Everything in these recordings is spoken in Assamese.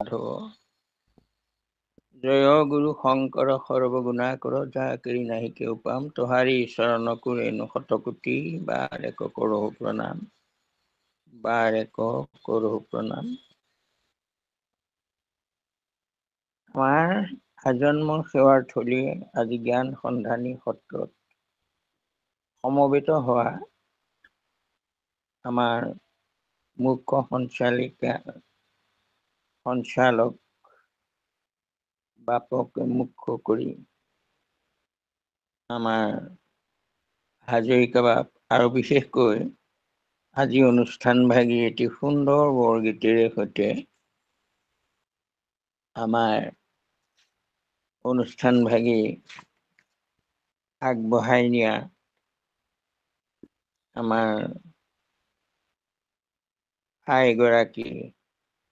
মাধৱ। জয় গুৰু শঙ্কৰ সৰ্বগুণাকৰ, যা কেৰি নাহি কেও পাম, তোহাৰি চৰণকো ৰেণু শতকোটি, বাৰ এক কৰহো প্ৰণাম, বাৰ এক কৰহো প্ৰণাম। আমাৰ আজন্ম সেৱাৰ থলী আজি জ্ঞান সন্ধানী সত্ৰত সমবেত হোৱা আমাৰ মুখ্য সঞ্চালক বাপকে মুখ্য কৰি আমাৰ হাজৰিকা বাপ, আৰু বিশেষকৈ আজি অনুষ্ঠান ভাগি এটি সুন্দৰ বৰগীতেৰে সৈতে আমাৰ অনুষ্ঠান ভাগি আগবঢ়াই নিয়া আমাৰ আইগৰাকী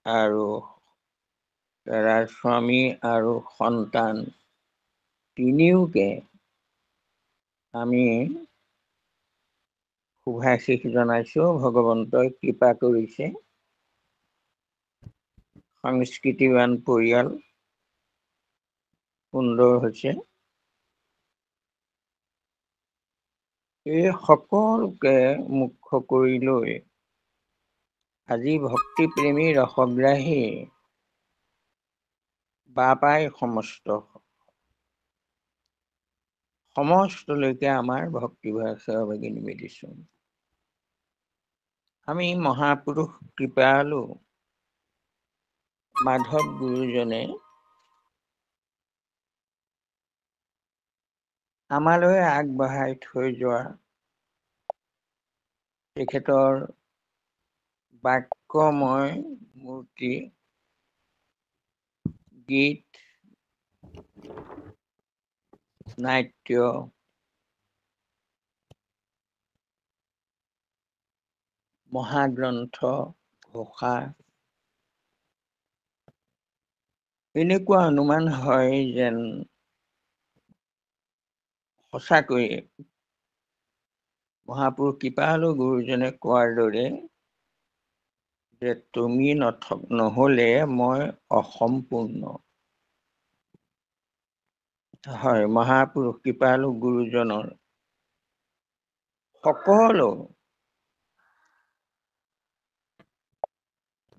আৰু তাৰ স্বামী আৰু সন্তান তিনিওকে আমি শুভাশীষ জনাইছো। ভগৱন্তই কৃপা কৰিছে, সংস্কৃতিবান পৰিয়াল সুন্দৰ হৈছে। এই সকলোকে মুখ্য কৰি লৈ আজি ভক্তিপ্ৰেমী ৰসগ্ৰাহী বাপাই সমস্তলৈকে আমাৰ ভক্তিভাৱ সহভাগী নিবেদিছো। আমি মহাপুৰুষ কৃপালু মাধৱ গুৰুজনে আমালৈ আগবঢ়াই থৈ যোৱা তেখেতৰ বাক্যময় মূৰ্তি, গীত, নাট্য, মহাগ্ৰন্থ, ঘোষা, এনেকুৱা অনুমান হয় যেন সঁচাকৈয়ে মহাপুৰুষ কৃপালু গুৰুজনে কোৱাৰ দৰে যে তুমি নহলে মই অসম্পূৰ্ণ। হয়, মহাপুৰুষ কৃপালু গুৰুজনৰ সকলো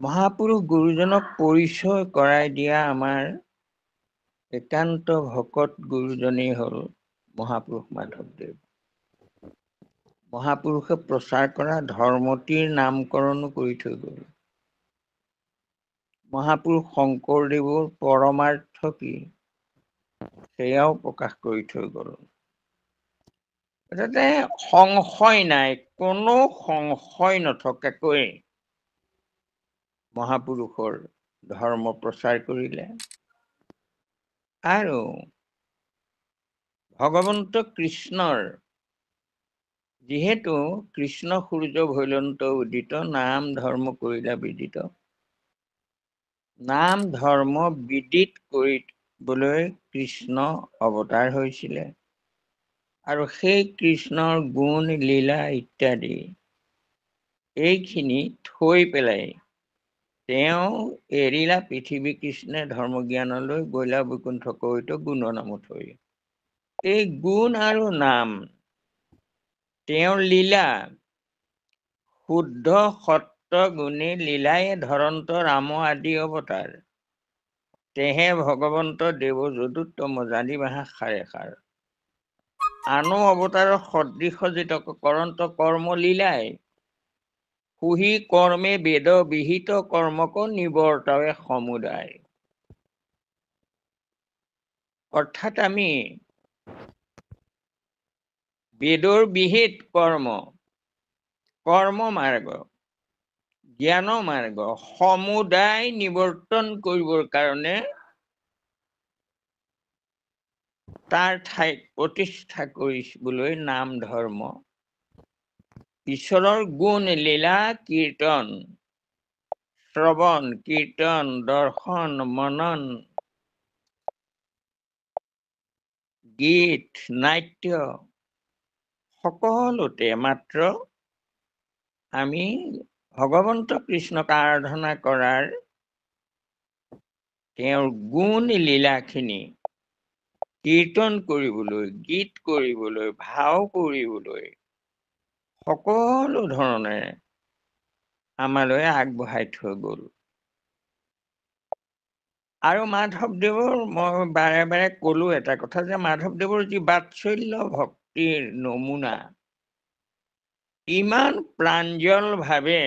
মহাপুৰুষ গুৰুজনক পৰিচয় কৰাই দিয়া আমাৰ একান্ত ভকত গুৰুজনেই হল মহাপুৰুষ মাধৱদেৱ। মহাপুৰুষে প্ৰচাৰ কৰা ধৰ্মতীৰ নামকৰণো কৰি থৈ গল। মহাপুৰুষ শংকৰদেৱৰ পৰমাৰ্থ কি সেয়াও প্ৰকাশ কৰি থৈ গল। যাতে সংশয় নাই, কোনো সংশয় নথকাকৈ মহাপুৰুষৰ ধৰ্ম প্ৰচাৰ কৰিলে। আৰু ভগৱন্ত কৃষ্ণৰ যিহেতু কৃষ্ণ সূৰ্য ভৈলন্ত উদিত, নাম ধৰ্ম কৰিলা বিদিত, নাম ধৰ্ম বিদিত কৰিবলৈ কৃষ্ণ অৱতাৰ হৈছিলে। আৰু সেই কৃষ্ণৰ গুণ লীলা ইত্যাদি এইখিনি থৈ পেলাই তেওঁ এৰিলা পৃথিৱী কৃষ্ণে ধৰ্মজ্ঞানলৈ, গৈলা বৈকুণ্ঠ কৈত গুণ নামত হৈ। এই গুণ আৰু নাম তেওঁৰ লীলা শুদ্ধ সত্য গুণী লীলাই ধৰন্ত ৰাম আদি অৱতাৰ। তেহে ভগৱন্ত দেৱ যদুত্তম জানি বাহা সাৰে সাৰ। আনো অৱতাৰৰ সদৃশ কৰন্ত কৰ্ম লীলাই, সুহি কৰ্মে বেদ বিহিত কৰ্মক নিবৰ্তাৱে সমুদায়। অৰ্থাৎ আমি বেদৰ বিহিত কৰ্ম মাৰ্গ, জ্ঞান মাৰ্গ সমুদায় নিবৰ্তন কৰিবৰ কাৰণে তাৰ ঠাইত প্ৰতিষ্ঠা কৰিবলৈ নাম ধৰ্ম, ঈশ্বৰৰ গুণ লীলা কীৰ্তন, শ্ৰৱণ কীৰ্তন দৰ্শন মনন, গীত নাট্য সকলোতে মাত্ৰ আমি ভগৱন্ত কৃষ্ণক আৰাধনা কৰাৰ তেওঁৰ গুণ লীলাখিনি কীৰ্তন কৰিবলৈ, গীত কৰিবলৈ, ভাও কৰিবলৈ সকলো ধৰণে আমালৈ আগবঢ়াই থৈ গ'ল। আৰু মাধৱদেৱৰ মই বাৰে বাৰে ক'লো এটা কথা যে মাধৱদেৱৰ যি বাৎসল্য ভক্তিৰ নমুনা, ইমান প্ৰাঞ্জলভাৱে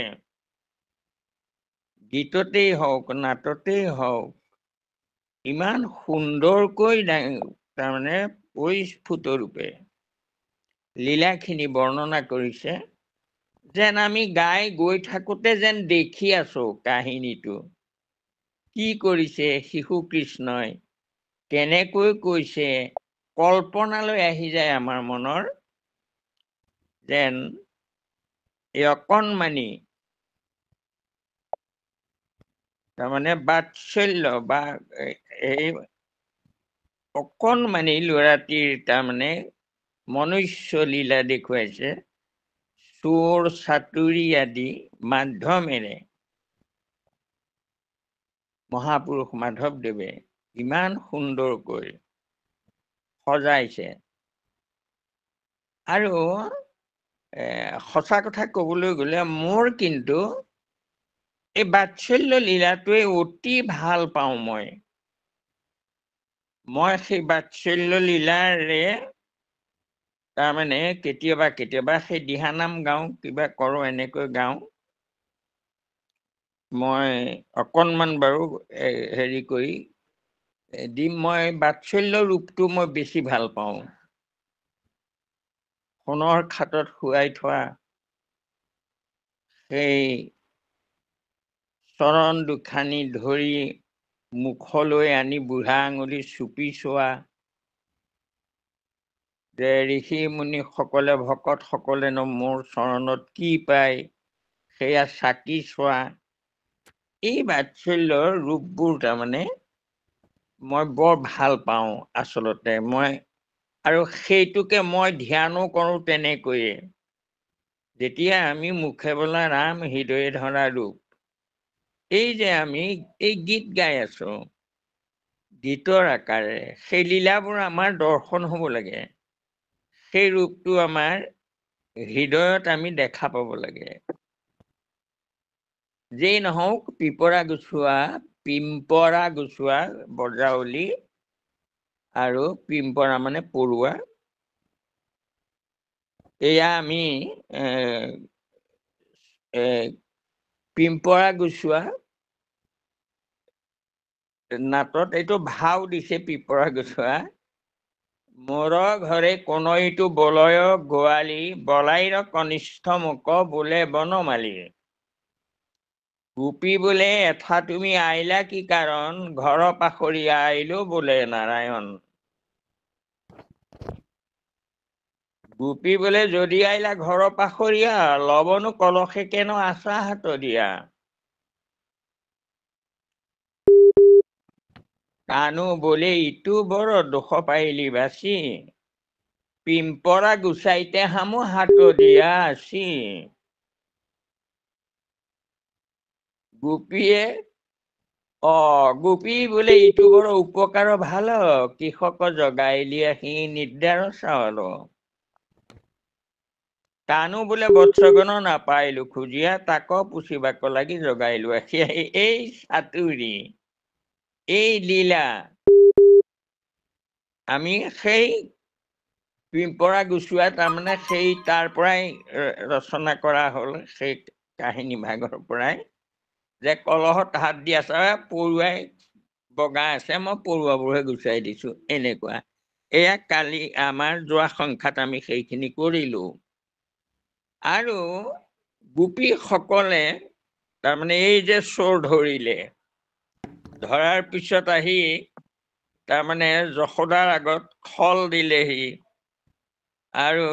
গীততেই হওক, নাটতেই হওক, ইমান সুন্দৰকৈ তাৰমানে পৰিস্ফুট ৰূপে লীলাখিনি বৰ্ণনা কৰিছে, যেন আমি গাই গৈ থাকোঁতে যেন দেখি আছো কাহিনীটো। কি কৰিছে শিশু কৃষ্ণই, কেনেকৈ কৈছে, কল্পনালৈ আহি যায় আমাৰ মনৰ, যেন এই অকণমানি তাৰমানে বাৎসল্য বা এই অকণমানি ল'ৰাটিৰ তাৰমানে মনুষ্য লীলা দেখুৱাইছে, চোৰ চাতুৰি আদি মাধ্যমেৰে মহাপুৰুষ মাধৱদেৱে ইমান সুন্দৰকৈ সজাইছে। আৰু সঁচা কথা ক'বলৈ গ'লে মোৰ কিন্তু এই বাৎসল্য লীলাটোৱে অতি ভাল পাওঁ। মই সেই বাৎসল্য লীলাৰে তাৰমানে কেতিয়াবা কেতিয়াবা সেই দিহানাম গাওঁ, কিবা কৰোঁ, এনেকৈ গাওঁ। মই অকণমান বাৰু হেৰি কৰি দিম, মই বাৎসল্য ৰূপটো মই বেছি ভাল পাওঁ। সোণৰ খাটত শুৱাই থোৱা সেই চৰণ দুখানি ধৰি মুখলৈ আনি বুঢ়া আঙুলি চুপি চোৱা, যে ঋষি মুনিসকলে ভকতসকলেনো মোৰ চৰণত কি পায় সেয়া চাকি চোৱা, এই বাৎসল্যৰ ৰূপবোৰ তাৰমানে মই বৰ ভাল পাওঁ আচলতে। আৰু সেইটোকে মই ধ্যানো কৰোঁ তেনেকৈয়ে। যেতিয়া আমি মুখে বোলা ৰাম হৃদয়ে ধৰা ৰূপ, এই যে আমি এই গীত গাই আছো গীতৰ আকাৰে, সেই লীলাবোৰ আমাৰ দৰ্শন হ'ব লাগে, সেই ৰূপটো আমাৰ হৃদয়ত আমি দেখা পাব লাগে। যেই নহওক পিপৰা গুচোৱা বজাৱলী, আৰু পিম্পৰা মানে পৰুৱা, এয়া আমি পিম্পৰা গুচোৱা নাটত এইটো ভাও দিছে পিপৰা গুচোৱা। মোৰ ঘৰে কনৈটো বলয় গোৱালি, বলাইৰ কনিষ্ঠ মুক বোলে বনমালী। গোপী বোলে এঠা তুমি আইলা কি কাৰণ, ঘৰ পাখৰিয়া আইলো বোলে নাৰায়ণ। গোপী বোলে যদি আইলা ঘৰ পাখৰিয়া, লবনো কলসে কেন আছা হাত দিয়া। কানু বোলে ইটো বৰ দুখ পাইলি বাচি, পিম্পৰা গুচাইতে হামু হাত দিয়া আছি। গোপীয়ে গোপী বোলে ইটো বৰ উপকাৰ ভাল, কৃষক জগাইলি আহি নিৰ্দাৰ চাউল। কানু বোলে বৎসগণ নাপাইলো খুজিয়া, তাক পুচিবাক লাগি জগাইলো আহি। এই চাতুৰি, এই লীলা আমি সেই পিম্পৰা গুচোৱা তাৰমানে সেই তাৰ পৰাই ৰচনা কৰা হ'ল, সেই কাহিনী ভাগৰ পৰাই, যে কলহত হাত দি আছে, পৰুৱাই বগা আছে, মই পৰুৱাবোৰহে গুচাই দিছো, এনেকুৱা। এয়া কালি আমাৰ যোৱা সংখ্যাত আমি সেইখিনি কৰিলো। আৰু গোপীসকলে তাৰমানে এই যে চোৰ ধৰিলে, ধৰাৰ পিছত আহি তাৰমানে যশোদাৰ আগত খল দিলেহি, আৰু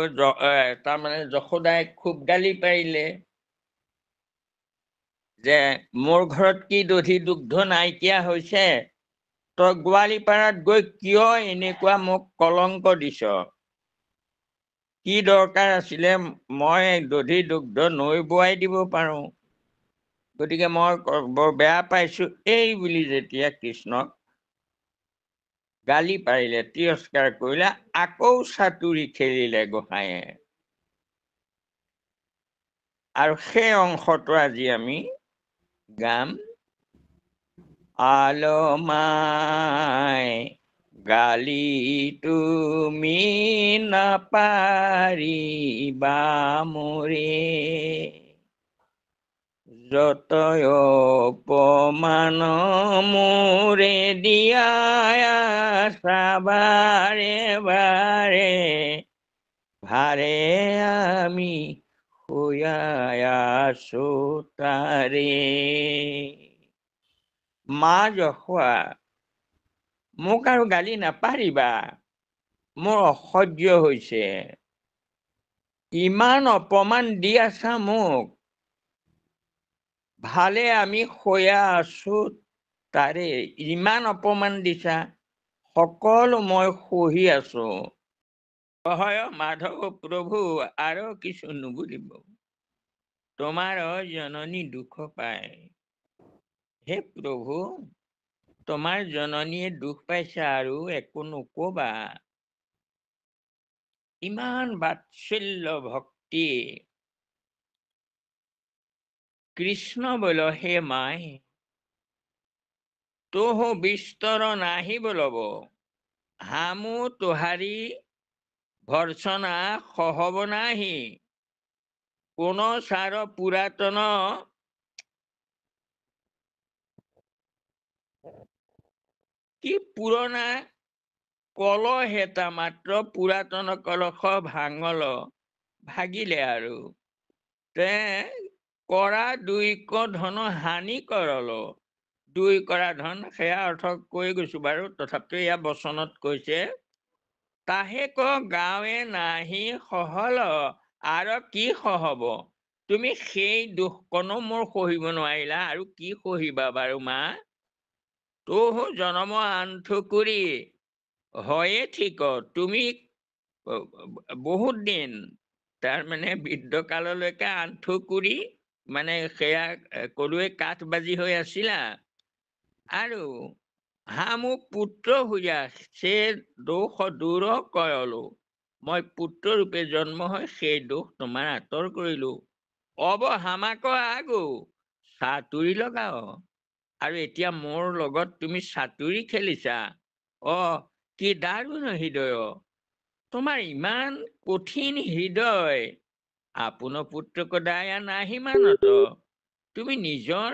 তাৰমানে যশোদাই খুব গালি পাৰিলে যে মোৰ ঘৰত কি দধি দুগ্ধ নাইকিয়া হৈছে, তই গোৱালিপাৰাত গৈ কিয় এনেকুৱা মোক কলংক দিছ, কি দৰকাৰ আছিলে, মই দধি দুগ্ধ নৈ বোৱাই দিব পাৰো, গতিকে মই বৰ বেয়া পাইছো এই বুলি যেতিয়া কৃষ্ণক গালি পাৰিলে, তিৰস্কাৰ কৰিলে, আকৌ চাতুৰি খেলিলে গোসাঁয়ে। আৰু সেই অংশটো আজি আমি গাম। আলমাই গালি তুমি নাপাৰিবা মোৰে, যতয় অপমান মোৰে দিয়া আছা বাৰে বাৰে, ভাৰে আমি শুয়াই আছো তাৰে। মা যশোদা, মোক আৰু গালি নাপাৰিবা, মোৰ অসহ্য হৈছে। ইমান অপমান দি আছা মোক, ভালে আমি শুয়া আছো তাৰে। ইমান অপমান দিছা, সকলো মই সহি আছো। হয় মাধৱ প্ৰভু, আৰু কিছু নুবুলিব, তোমাৰ জননী দুখ পায়। হে প্ৰভু, তোমাৰ জননীয়ে দুখ পাইছে আৰু একো নকবা। ইমান বাৎসল্য ভক্তি। কৃষ্ণ বল হে মাই, তোহ বিস্তৰ নাহি বলব, হামু তোহাৰি ভৰ্সনা সহব নাহি, কোন সাৰ পুৰাতন কি পুৰণা কলহ এটা মাত্ৰ, পুৰাতন কলহ ভাঙল ভাগিলে আৰু, তে কৰা দুইক ধন হানি কৰল। দুই কৰা ধন, সেয়া অৰ্থ কৈ গৈছো বাৰু, তথাপিও এয়া বচনত কৈছে, তাহে ক গাঁৱে নাহি সহল, আৰু কি সহব। তুমি সেই দুখকণো মোৰ সহিব নোৱাৰিলা, আৰু কি সহিবা বাৰু মা। তোহ জনম আন্ঠু কৰি হয়ে ঠিক, তুমি বহুত দিন তাৰমানে বৃদ্ধ কাললৈকে আঁঠু কুৰি, মানে সেয়া কদুৱে কাঠ বাজি হৈ আছিলা। আৰু হামু পুত্ৰ হোজা, সে দোষ দূৰ কয়লো, মই পুত্ৰ ৰূপে জন্ম হৈ সেই দোষ তোমাৰ আঁতৰ কৰিলো। অব হামাক আগো চাতুৰি লগাও, আৰু এতিয়া মোৰ লগত তুমি চাতুৰি খেলিছা। অ কি দাৰুণ হৃদয়, তোমাৰ ইমান কঠিন হৃদয়, আপোন পুত্ৰক দায়া নাহি মানত, তুমি নিজৰ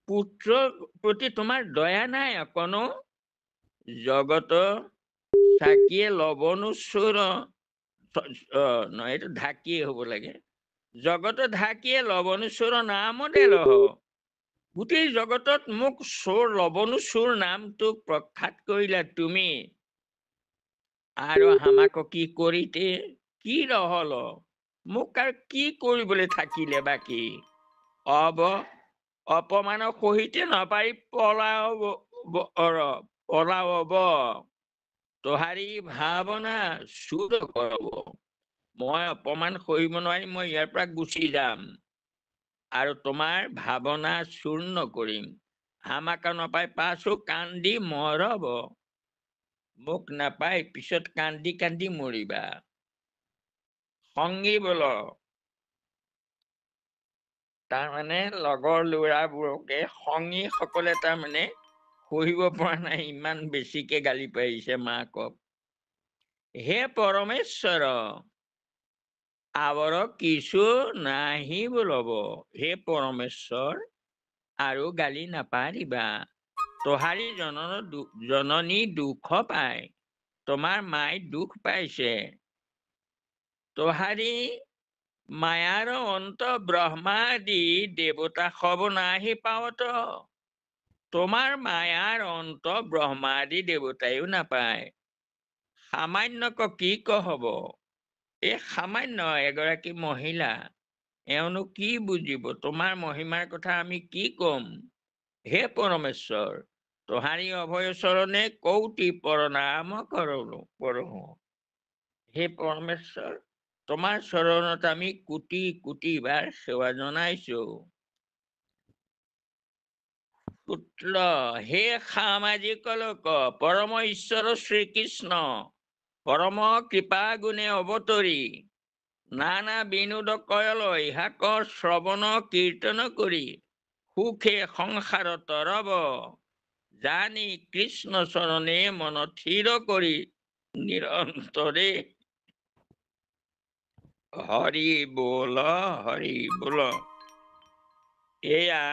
পুত্ৰৰ প্ৰতি তোমাৰ দয়া নাই অকনো। জগত চাকিয়ে লবনো চোৰ, নহয় এইটো ঢাকিয়ে হ'ব লাগে, জগত ঢাকিয়ে লবনো চোৰ নাম দেলহ, গোটেই জগতত মোক চোৰ লবনো চোৰ নামটো প্ৰখ্যাত কৰিলা তুমি, আৰু হামাক কি কৰিতে কি ৰহল, মোক আৰু কি কৰিবলৈ থাকিলে বাকী। অব অপমানৰ সহিতে নাপাৰি পলাব, তোহাৰি ভাৱনা চুৰ কৰব। মই অপমান সহিব নোৱাৰি, মই ইয়াৰ পৰা গুচি যাম, আৰু তোমাৰ ভাৱনা চূৰ্ণ কৰিম। হামাক নাপাই পাছো কান্দি মৰব, মোক নাপাই পিছত কান্দি কান্দি মৰিবা। সংগী বল, তাৰমানে লগৰ ল'ৰাবোৰকে সংগী সকলে তাৰমানে সহিব পৰা নাই, ইমান বেছিকে গালি পাৰিছে মাকক। হে পৰমেশ্বৰ, আৱৰ কিছু নাহি বোলব, হে পৰমেশ্বৰ আৰু গালি নাপাৰিবা। তোহাৰি জননী দুখ পায়, তোমাৰ মাই দুখ পাইছে। তোহাৰি মায়াৰ অন্ত ব্ৰহ্মাদি দেৱতা সব নাহি পাৱত, তোমাৰ মায়াৰ অন্ত ব্ৰহ্মাদি দেৱতাইও নাপায়। সামান্যক কি কহব, এই সামান্য এগৰাকী মহিলা, এওঁনো কি বুজিব, তোমাৰ মহিমাৰ কথা আমি কি কম। হে পৰমেশ্বৰ, তোহাৰি অভয় চৰণে কৌটি প্ৰণাম কৰোঁ। হে পৰমেশ্বৰ, তোমাৰ চৰণত আমি কোটি কোটি বাৰ সেৱা জনাইছো। পুত্ৰ হে সামাজিক লোক পৰম ঈশ্বৰ শ্ৰীকৃষ্ণ পৰম কৃপা গুণে অৱতৰি নানা বিনোদ কয়ল ইহাকৰ শ্ৰৱণ কীৰ্তন কৰি সুখে সংসাৰত ৰব জানি কৃষ্ণ চৰণে মন থিৰ কৰি নিৰন্তৰে হৰি বোল হৰি বোল। এয়া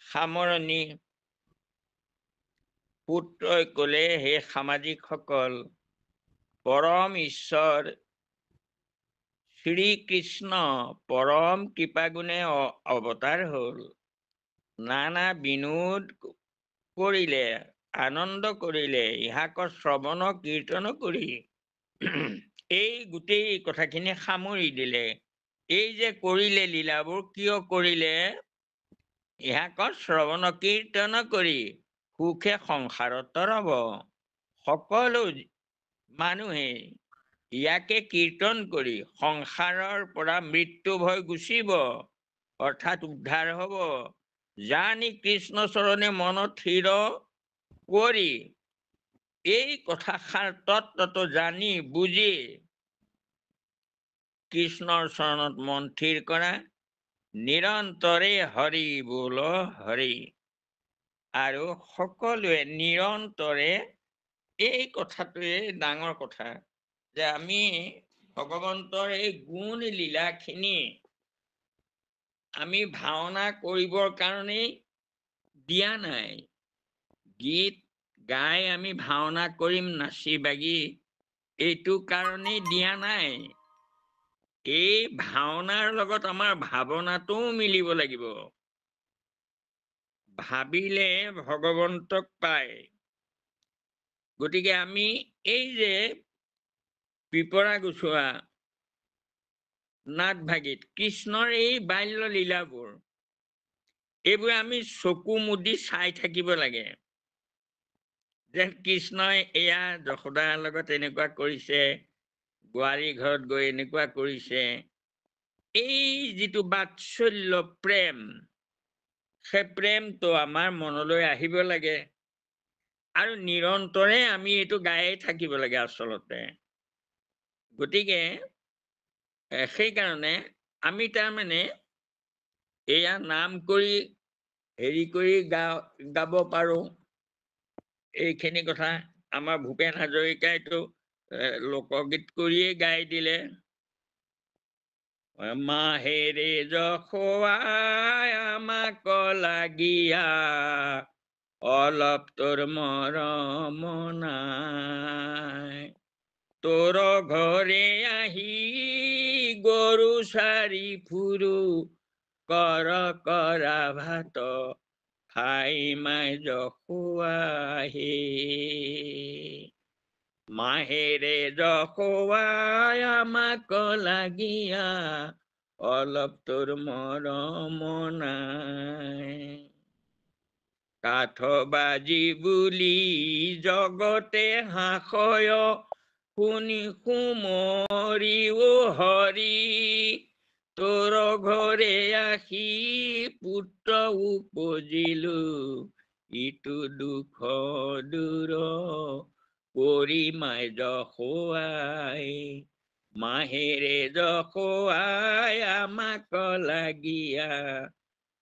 সামৰণি। পুত্ৰই কলে হে সামাজিকসকল পৰম ঈশ্বৰ শ্ৰীকৃষ্ণ পৰম কৃপাগুণে অৱতাৰ হল। নানা বিনোদ কৰিলে আনন্দ কৰিলে ইহাকৰ শ্ৰৱণ কীৰ্তন কৰি এই গোটেই কথাখিনি সামৰি দিলে। এই যে কৰিলে লীলাবোৰ কিয় কৰিলে? ইহাকৰ শ্ৰৱণ কীৰ্তন কৰি সুখে সংসাৰত ৰব। সকলো মানুহে ইয়াকে কীৰ্তন কৰি সংসাৰৰ পৰা মৃত্যু ভয় গুচিব, অৰ্থাৎ উদ্ধাৰ হব। জানি কৃষ্ণ চৰণে মন থিৰ কৰি এই কথাষাৰ তত্ত্বটো জানি বুজি কৃষ্ণৰ চৰণত মন থিৰ কৰা, নিৰন্তৰে হৰি বোল হৰি। আৰু সকলোৱে নিৰন্তৰে এই কথাটোৱে ডাঙৰ কথা যে আমি ভগৱন্তৰ এই গুণ লীলাখিনি আমি ভাওনা কৰিবৰ কাৰণেই দিয়া নাই। গীত গাই আমি ভাওনা কৰিম নাচি বাগি, এইটো কাৰণেই দিয়া নাই। এই ভাওনাৰ লগত আমাৰ ভাৱনাটোও মিলিব লাগিব। ভাবিলে ভগৱন্তক পায়। গতিকে আমি এই যে পিপৰা গুচোৱা নাট ভাগিত কৃষ্ণৰ এই বাল্য লীলাবোৰ, এইবোৰ আমি চকু মুদি চাই থাকিব লাগে। যে কৃষ্ণই এয়া যশোদাৰ লগত এনেকুৱা কৰিছে, বোৱাৰী ঘৰত গৈ এনেকুৱা কৰিছে। এই যিটো বাৎসল্য প্ৰেম, সেই প্ৰেমটো আমাৰ মনলৈ আহিব লাগে আৰু নিৰন্তৰে আমি এইটো গায়ে থাকিব লাগে আচলতে। গতিকে সেইকাৰণে আমি তাৰমানে এয়া নাম কৰি হেৰি কৰি গাব পাৰো। এইখিনি কথা আমাৰ ভূপেন হাজৰিকাইতো লোকগীত কৰিয়েই গাই দিলে। মাহেৰে যশোৱাই আমাক লাগি অলপ তোৰ মৰম নাই, তোৰ ঘৰে আহি গৰু চাৰি ফুৰো, কৰ কৰা ভাত খাই মাই যশোৱাই। মাহেৰে যশোৱাই আমাক লাগি অলপ তোৰ মৰম নাই, কাঠ বাজি বুলি জগতে হাসয়, শুনি সুমৰিও হৰি, তোৰ ঘৰে আহি পুত্ৰ উপজিলো, ইটো দুখ দূৰ কৰি মাই যশোৱাই। মাহেৰে যশোৱাই আমাক লাগি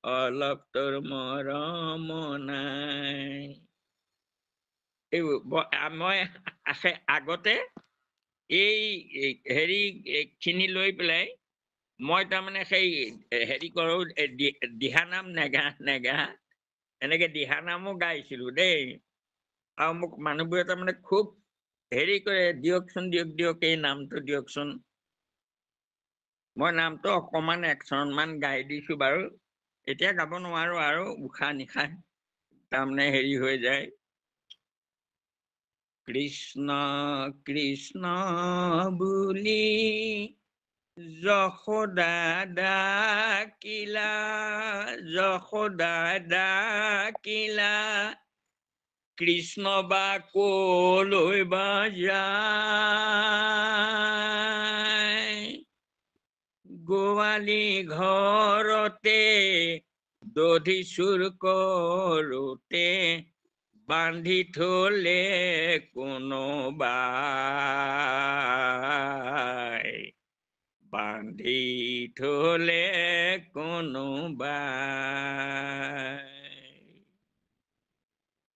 অলপ তোৰ মৰম নাই। মই আগতে এই হেৰি খিনি লৈ পেলাই মই তাৰমানে সেই হেৰি কৰো, দিহানাম নেগা এনেকে দিহানামো গাইছিলো দেই। আৰু মোক মানুহবোৰে তাৰমানে খুব হেৰি কৰে, দিয়কচোন দিয়ক এই নামটো দিয়কচোন। মই নামটো অকমান একচৰণমান গাই দিছো বাৰু। এতিয়া গাব নোৱাৰো আৰু, উশাহ নিশাহ তাৰমানে হেৰি হৈ যায়। কৃষ্ণ কৃষ্ণ বুলি যশোদা ডাকিলা, যশোদা ডাকিলা, কৃষ্ণ বা কলৈ বা যায়, গোৱালি ঘৰতে দধি চুৰ কৰোতে বান্ধি থলে কোনোবাই, বান্ধি থলে কোনোবাই।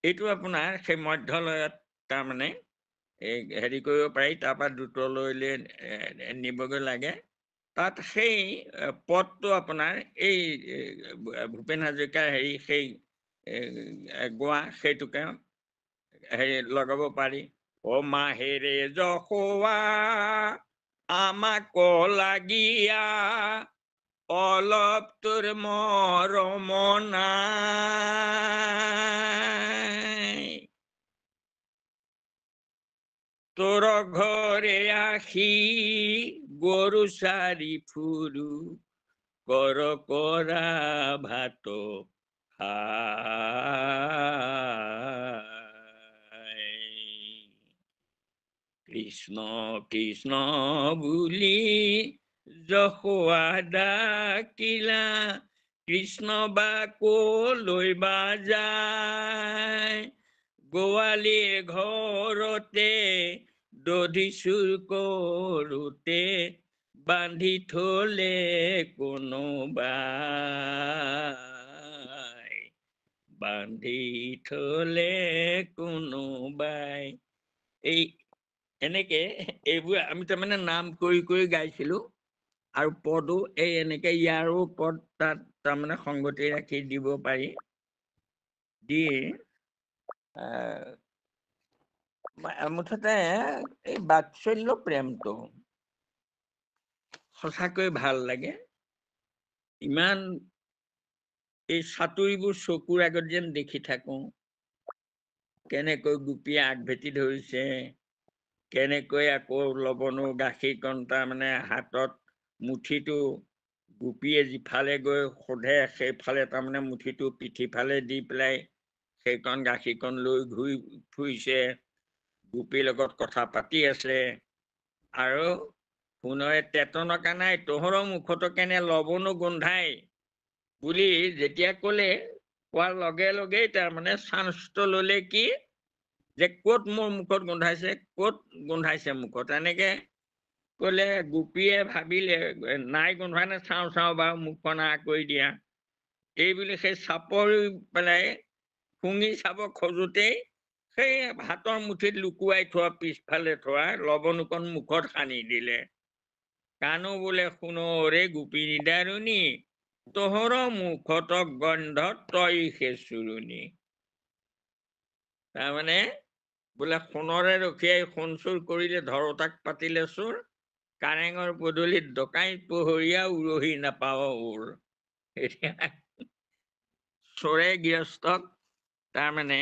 এইটো আপোনাৰ সেই মধ্যলয়ত তাৰমানে হেৰি কৰিব পাৰি, তাৰপৰা দ্ৰুতলৈলৈ নিবগৈ লাগে। তাত সেই পদটো আপোনাৰ এই ভূপেন হাজৰিকাৰ হেৰি সেই গোৱা সেইটোকে হেৰি লগাব পাৰি। অ মাহেৰে যশোৱা আমাক লাগীয়া, অলপ তোৰ মৰম নাই, তোৰ ঘৰে আহি গৰু চাৰি ফুৰু, কৰ কৰা ভাত খাই। কৃষ্ণ কৃষ্ণ বুলি যশোৱা ডাকিলা, কৃষ্ণ বা কলৈ বা যায়, গোৱালীৰ ঘৰতে দধি চুৰ কৰোতে বান্ধি থলে কোনোবাই, বান্ধি থলে কোনোবাই। এই এনেকে এইবোৰ আমি তাৰমানে নাম কৰি কৰি গাইছিলো, আৰু পদো এই এনেকে ইয়াৰো পদ তাত তাৰমানে সংগতি ৰাখি দিব পাৰি। দি মুঠতে এই বাৎসল্য প্ৰেমটো সঁচাকৈ ভাল লাগে। ইমান এই চাতুৰিবোৰ চকুৰ আগত যেন দেখি থাকো, কেনেকৈ গোপীয়ে আগভেটি ধৰিছে, কেনেকৈ আকৌ লবনো গাখীৰকণ তাৰমানে হাতত মুঠিটো গোপীয়ে যিফালে গৈ সোধে সেইফালে তাৰমানে মুঠিটো পিঠিফালে দি পেলাই সেইকণ গাখীৰকণ লৈ ঘূৰি ফুৰিছে, গোপীৰ লগত কথা পাতি আছে। আৰু সোণৰে তেতন কানাই তহঁৰৰ মুখতো কেনে লবনো গোন্ধাই বুলি যেতিয়া কলে, কোৱাৰ লগে লগেই তাৰমানে চান্সটো ললে কি যে ক'ত মোৰ মুখত গোন্ধাইছে, ক'ত গোন্ধাইছে মুখত। এনেকে কলে গোপীয়ে ভাবিলে নাই গোন্ধোৱা নে চাওঁ চাওঁ বাৰু মুখখন আ কৰি দিয়া, এইবুলি সেই চাপৰি পেলাই শুঙি চাব খোজোতেই সেই হাতৰ মুঠিত লুকুৱাই থোৱা পিছফালে থোৱা লৱণকণ মুখত সানি দিলে। কাণো বোলে শুনৰে গোপী নিদাৰুণী, তহঁৰ মুখত গন্ধ তই সে চুৰুণী। তাৰমানে বোলে সোণৰে ৰখীয়াই সোণ চুৰ কৰিলে, ধৰোতাক পাতিলে চোৰ, কাৰেঙৰ পদূলিত ডকাই পহৰীয়া উৰহি নাপাও ওৰ। এতিয়া চোৰে গৃহস্থক তাৰমানে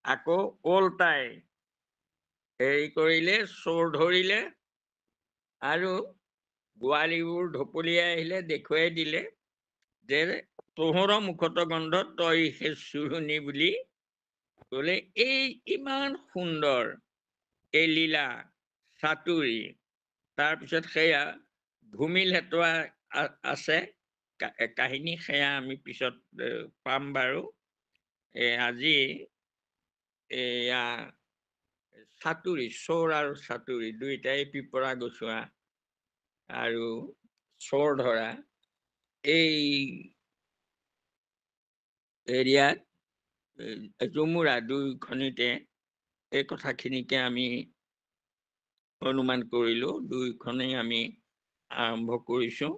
আকৌ ওলটাই হেৰি কৰিলে, চোৰ ধৰিলে, আৰু গোৱালীবোৰ ঢপলিয়াই আহিলে, দেখুৱাই দিলে যে তহঁৰ মুখত গন্ধ তই সে চুৰুণি বুলি কলে। এই ইমান সুন্দৰ এই লীলা চাতুৰি, তাৰপিছত সেয়া ভূমিল হেতোৱা আছে কাহিনী, সেয়া আমি পিছত পাম বাৰু। আজি এয়া চাতুৰি, চোৰ আৰু চাতুৰি দুইটাই পিপৰা গছোৱা আৰু চোৰ ধৰা এই এৰিয়াত জুমুৰা দুইখনিতে এই কথাখিনিকে আমি অনুমান কৰিলো, দুইখনেই আমি আৰম্ভ কৰিছো।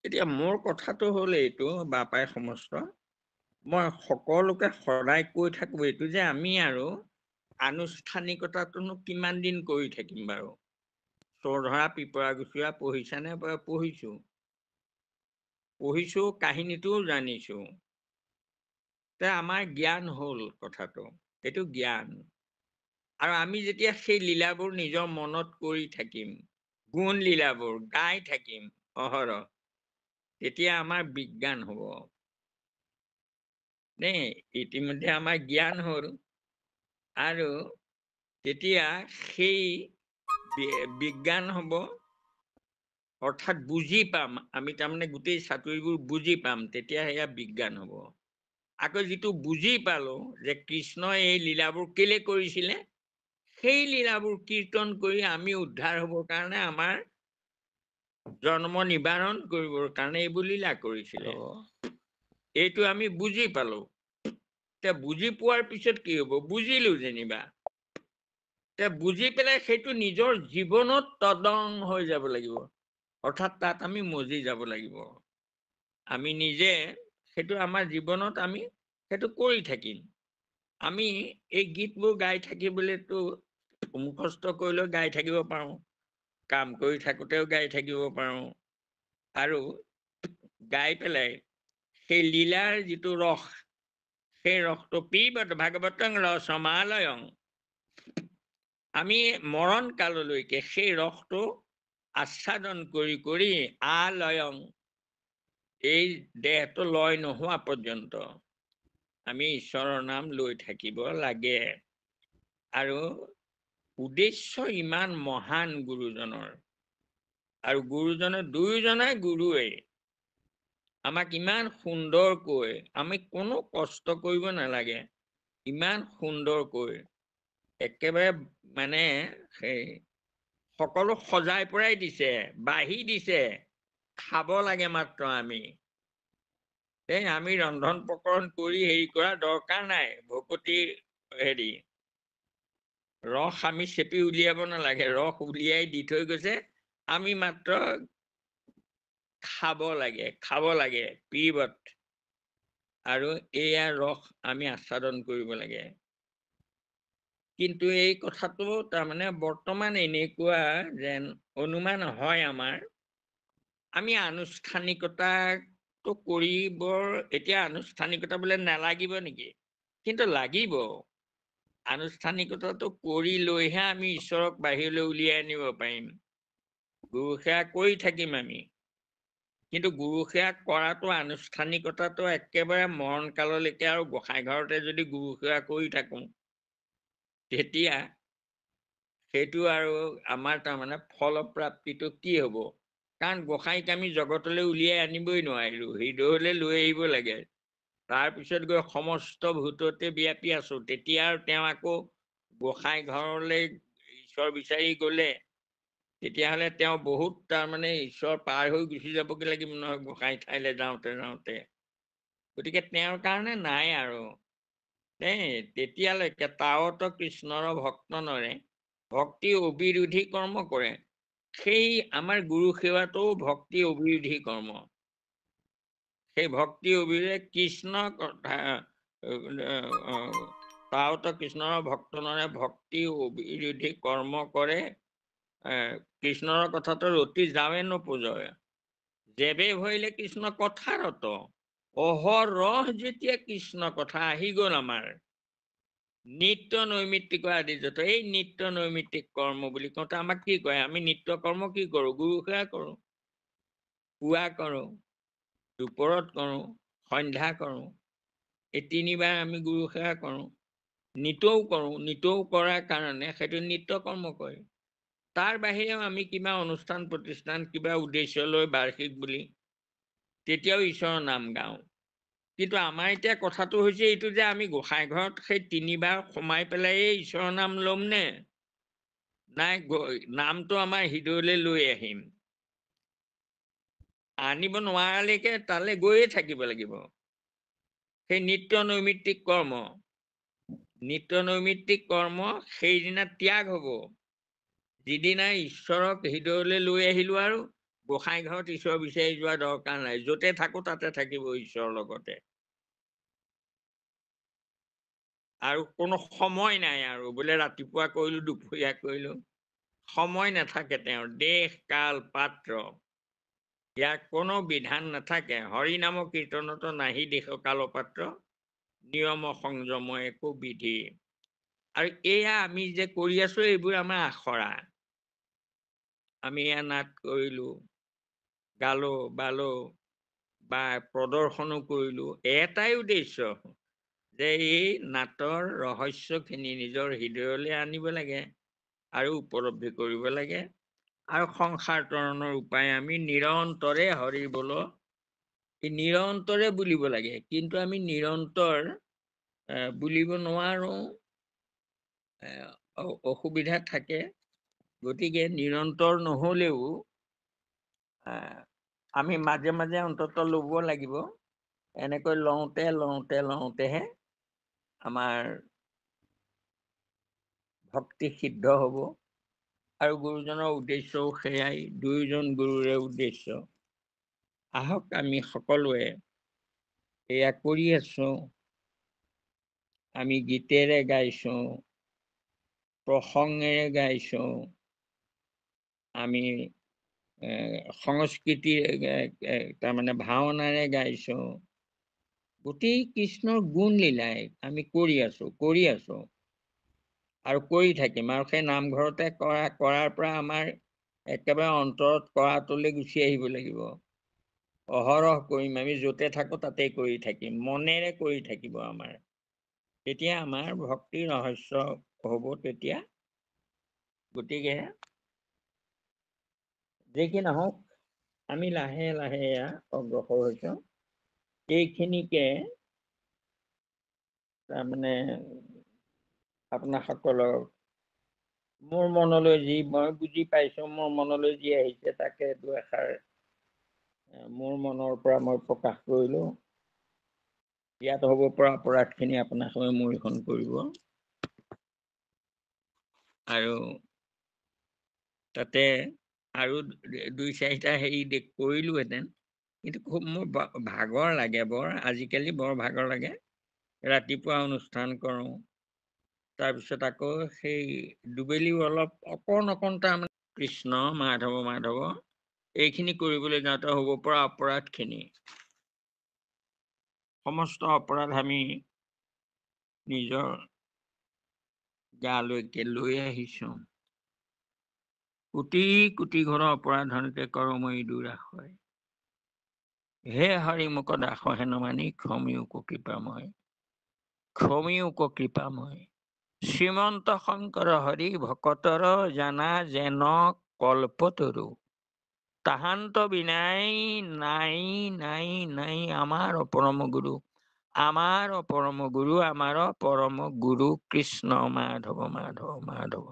এতিয়া মোৰ কথাটো হ'ল এইটো, বাপাই সমস্ত মই সকলোকে সদায় কৈ থাকো এইটো যে আমি আৰু আনুষ্ঠানিকতাটোনো কিমান দিন কৰি থাকিম বাৰু। চোৰ ধৰা পিপৰা গুচোৱা পঢ়িছানে? পঢ়িছো, পঢ়িছো, কাহিনীটোও জানিছো। আমাৰ জ্ঞান হ'ল কথাটো, এইটো জ্ঞান। আৰু আমি যেতিয়া সেই লীলাবোৰ নিজৰ মনত কৰি থাকিম, গুণ লীলাবোৰ গাই থাকিম অহৰহ, তেতিয়া আমাৰ বিজ্ঞান হ'ব দেই। ইতিমধ্যে আমাৰ জ্ঞান হ'ল, আৰু তেতিয়া সেই বিজ্ঞান হ'ব অৰ্থাৎ বুজি পাম, আমি তাৰমানে গোটেই চাতুৰিবোৰ বুজি পাম, তেতিয়া সেয়া বিজ্ঞান হ'ব। আকৌ যিটো বুজি পালো যে কৃষ্ণই এই লীলাবোৰ কেলে কৰিছিলে, সেই লীলাবোৰ কীৰ্তন কৰি আমি উদ্ধাৰ হ'বৰ কাৰণে, আমাৰ জন্ম নিবাৰণ কৰিবৰ কাৰণে এইবোৰ লীলা কৰিছিলে। এইটো আমি বুজি পালো। এতিয়া বুজি পোৱাৰ পিছত কি হ'ব? বুজিলো যেনিবা, এতিয়া বুজি পেলাই সেইটো নিজৰ জীৱনত তদং হৈ যাব লাগিব, অৰ্থাৎ তাত আমি মজি যাব লাগিব। আমি নিজে সেইটো আমাৰ জীৱনত আমি সেইটো কৰি থাকিম। আমি এই গীতবোৰ গাই থাকিবলৈতো মুখস্থ কৰিলেও গাই থাকিব পাৰোঁ, কাম কৰি থাকোঁতেও গাই থাকিব পাৰোঁ, আৰু গাই পেলাই সেই লীলাৰ যিটো ৰস, সেই ৰসটো পিবত ভাগৱতং ৰসমালয়ং, আমি মৰণ কাললৈকে সেই ৰসটো আস্বাদন কৰি কৰি আলয়ং, এই দেহটো লয় নোহোৱা পৰ্যন্ত আমি ঈশ্বৰৰ নাম লৈ থাকিব লাগে। আৰু উদ্দেশ্য ইমান মহান গুৰুজনৰ, আৰু গুৰুজনে দুয়োজনাই গুৰুৱেই আমাক ইমান সুন্দৰকৈ, আমি কোনো কষ্ট কৰিব নালাগে, ইমান সুন্দৰকৈ একেবাৰে মানে সেই সকলো সজাই পৰাই দিছে, বাঢ়ি দিছে, খাব লাগে মাত্ৰ আমি। আমি ৰন্ধন প্ৰকৰণ কৰি হেৰি কৰা দৰকাৰ নাই। ভকতিৰ হেৰি ৰস আমি চেপি উলিয়াব নালাগে, ৰস উলিয়াই দি থৈ গৈছে, আমি মাত্ৰ খাব লাগে, খাব লাগে পিবত, আৰু এয়া ৰস আমি আস্বাদন কৰিব লাগে। কিন্তু এই কথাটো তাৰমানে বৰ্তমান এনেকুৱা যেন অনুমান হয় আমাৰ, আমি আনুষ্ঠানিকতাটো কৰিবৰ, এতিয়া আনুষ্ঠানিকতা বোলে নালাগিব নেকি? কিন্তু লাগিব। আনুষ্ঠানিকতাটো কৰি লৈহে আমি ঈশ্বৰক বাহিৰলৈ উলিয়াই আনিব পাৰিম। গুৰু সেৱা কৰি থাকিম আমি, কিন্তু গুৰু সেৱা কৰাটো, আনুষ্ঠানিকতাটো একেবাৰে মৰণ কাললৈকে, আৰু গোসাঁই ঘৰতে যদি গুৰু সেৱা কৰি থাকোঁ, তেতিয়া সেইটো আৰু আমাৰ তাৰমানে ফলপ্ৰাপ্তিটো কি হ'ব? কাৰণ গোসাঁইক আমি জগতলৈ উলিয়াই আনিবই নোৱাৰিলোঁ, হৃদয়লৈ লৈ আহিব লাগে। তাৰপিছত গৈ সমস্ত ভূততে ব্যাপি আছো, তেতিয়া আৰু তেওঁ আকৌ গোসাঁই ঘৰলৈ ঈশ্বৰ বিচাৰি গ'লে, তেতিয়াহ'লে তেওঁ বহুত তাৰমানে ঈশ্বৰ পাৰ হৈ গুচি যাবগৈ লাগিব নহয়, গোসাঁই ঠাইলৈ যাওঁতে যাওঁতে। গতিকে তেওঁৰ কাৰণে নাই আৰু তেতিয়ালৈকে তাৱত কৃষ্ণৰ ভক্ত নৰে, ভক্তি অবিৰোধী কৰ্ম কৰে। সেই আমাৰ গুৰু সেৱাটোও ভক্তি অবিৰোধী কৰ্ম। সেই ভক্তি অবিৰোধী কৃষ্ণ কথা, তাৱত কৃষ্ণৰ ভক্ত নৰে, ভক্তি অবিৰোধী কৰ্ম কৰে, কৃষ্ণৰ কথাটো ৰতি যাৱে নোপোজয়, যেবে ভৰিলে কৃষ্ণ কথাৰত, অহৰহ যেতিয়া কৃষ্ণ কথা আহি গ'ল আমাৰ, নিত্য নৈমিত্তিক আদি যত, এই নিত্য নৈমিত্তিক কৰ্ম বুলি কওঁতে আমাক কি কয়? আমি নিত্য কৰ্ম কি কৰোঁ? গুৰু সেৱা কৰোঁ, পুৱা কৰোঁ, দুপৰত কৰোঁ, সন্ধ্যা কৰোঁ, এই তিনিবাৰ আমি গুৰু সেৱা কৰোঁ। নিতৌ কৰোঁ, নিতৌ কৰাৰ কাৰণে সেইটো নিত্য কৰ্ম কৰে। তাৰ বাহিৰেও আমি কিবা অনুষ্ঠান প্ৰতিষ্ঠান, কিবা উদ্দেশ্য লৈ বাৰ্ষিক বুলি, তেতিয়াও ঈশ্বৰৰ নাম গাওঁ। কিন্তু আমাৰ এতিয়া কথাটো হৈছে এইটো যে আমি গোসাঁই ঘৰত সেই তিনিবাৰ সোমাই পেলাই ঈশ্বৰৰ নাম ল'ম নে নাই? নামটো আমাৰ হৃদয়লৈ লৈ আহিম, আনিব নোৱাৰালৈকে তালৈ গৈয়ে থাকিব লাগিব। সেই নিত্য নৈমিত্তিক কৰ্ম, নিত্য নৈমিত্তিক কৰ্ম সেইদিনা ত্যাগ হ'ব, যিদিনা ঈশ্বৰক হৃদয়লৈ লৈ আহিলো, আৰু গোসাঁই ঘৰত ঈশ্বৰ বিচাৰি যোৱা দৰকাৰ নাই, য'তে থাকো তাতে থাকিব ঈশ্বৰৰ লগতে। আৰু কোনো সময় নাই আৰু বোলে ৰাতিপুৱা কৰিলো, দুপৰীয়া কৰিলো, সময় নাথাকে তেওঁৰ, দেশ কাল পাত্ৰ ইয়াৰ কোনো বিধান নাথাকে। হৰি নাম কীৰ্তনত নাহি দেশ কাল পাত্ৰ, নিয়ম সংযম একো বিধি। আৰু এয়া আমি যে কৰি আছো, এইবোৰ আমাৰ আখৰা। আমি এয়া নাট কৰিলো, গালো বালো, বা প্ৰদৰ্শনো কৰিলো, এটাই উদ্দেশ্য যে এই নাটৰ ৰহস্যখিনি নিজৰ হৃদয়লৈ আনিব লাগে আৰু উপলব্ধি কৰিব লাগে, আৰু সংসাৰ তৰণৰ উপায় আমি নিৰন্তৰে হৰি বল এই নিৰন্তৰে বুলিব লাগে, কিন্তু আমি নিৰন্তৰ বুলিব নোৱাৰো, অসুবিধা থাকে। গতিকে নিৰন্তৰ নহলেও আমি মাজে মাজে অন্তত ল'ব লাগিব। এনেকৈ লওঁতেহে আমাৰ ভক্তি সিদ্ধ হ'ব। আৰু গুৰুজনৰ উদ্দেশ্যও সেয়াই, দুয়োজন গুৰুৰে উদ্দেশ্য। আহক আমি সকলোৱে এয়া কৰি আছো। আমি গীতেৰে গাইছো, প্ৰসংগেৰে গাইছো, আমি সংস্কৃতিৰে তাৰমানে ভাওনাৰে গাইছো। গোটেই কৃষ্ণৰ গুণ লীলাই আমি কৰি আছো আৰু কৰি থাকিম। আৰু সেই নামঘৰতে কৰাৰ পৰা আমাৰ একেবাৰে অন্তৰত কৰাটোলৈ গুচি আহিব লাগিব। অহৰহ কৰিম, আমি য'তে থাকো তাতেই কৰি থাকিম, মনেৰে কৰি থাকিব আমাৰ। তেতিয়া আমাৰ ভক্তিৰ ৰহস্য হ'ব তেতিয়া। গতিকে যে কি নহওক, আমি লাহে লাহে এয়া অগ্ৰসৰ হৈছো। এইখিনিকে তাৰমানে আপোনাসকলৰ মোৰ মনলৈ মই বুজি পাইছো, মোৰ মনলৈ যি আহিছে তাকে দুআষাৰ মোৰ মনৰ পৰা মই প্ৰকাশ কৰিলো। ইয়াত হ'ব পৰা অপৰাধখিনি আপোনাক মূৰীখন কৰিব। আৰু তাতে আৰু 2-4টা হেৰি কৰিলোহেঁতেন, কিন্তু খুব মোৰ ভাগৰ লাগে বৰ, আজিকালি বৰ ভাগৰ লাগে। ৰাতিপুৱা অনুষ্ঠান কৰোঁ, তাৰপিছত আকৌ সেই দুবেলিও অলপ অকণ তাৰমানে কৃষ্ণ মাধৱ এইখিনি কৰিবলৈ যাওঁতে হ'ব পৰা অপৰাধখিনি, সমস্ত অপৰাধ আমি নিজৰ গালৈকে লৈ আহিছো। কোটি কোটি ঘৰৰ অপৰাধনকে কৰময়ী দুৰাশয়। হে হৰি মোক দাস হেন মানি ক্ষমিও কৃপাময়। শ্ৰীমন্ত শংকৰ হৰি ভকতৰ জানা যেন কল্পতৰু। তাহান্ত বিনাই নাই আমাৰ পৰম গুৰু। আমাৰ পৰম গুৰু কৃষ্ণ মাধৱ।